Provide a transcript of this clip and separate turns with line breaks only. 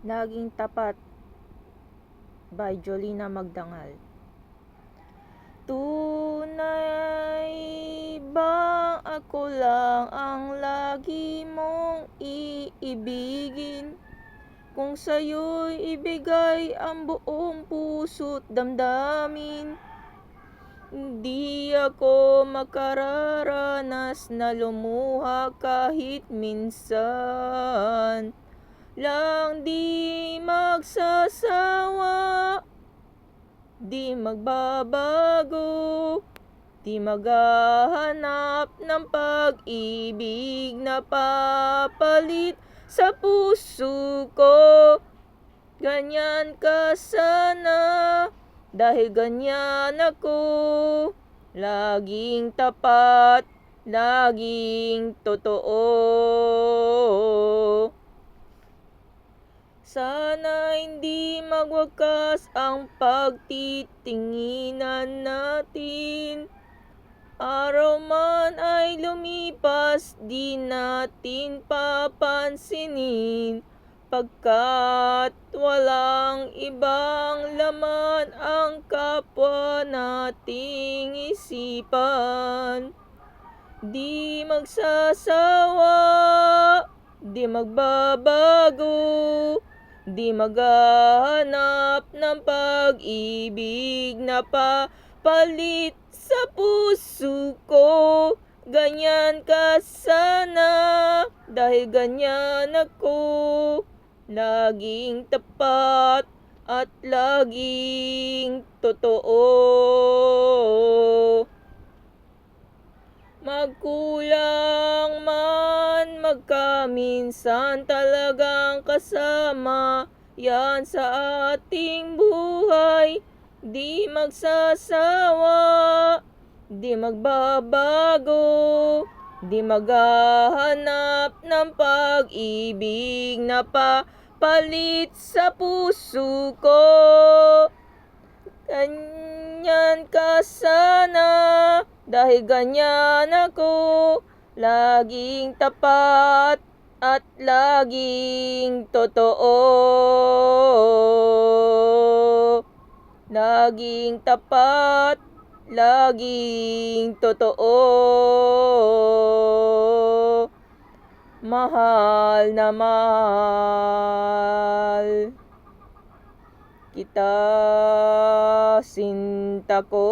Laging tapat by Jolina Magdangal. Tunay bang ako lang ang lagi mong iibigin? Kung sa'yo'y ibigay ang buong puso't damdamin, di ako makararanas na lumuha kahit minsan lang. Di magsasawa, di magbabago, di maghahanap ng pag-ibig na papalit sa puso ko. Ganyan ka sana, dahil ganyan ako. Laging tapat, laging totoo. Sana hindi magwakas ang pagtitinginan natin. Araw man ay lumipas, di natin papansinin, pagkat walang ibang laman ang kapwa nating isipan. Di magsasawa, di magbabago, di maghahanap ng pag-ibig na papalit sa puso ko. Ganyan ka sana, dahil ganyan ako. Laging tapat at laging totoo. Magkulang man magkaminsan, talagang kasama yan sa ating buhay. Di magsasawa, di magbabago, di maghahanap ng pag-ibig na papalit sa puso ko. Ganyan ka sana, dahil ganyan ako. Laging tapat at laging totoo. Laging tapat, laging totoo. Mahal na mahal kita, sinta ko.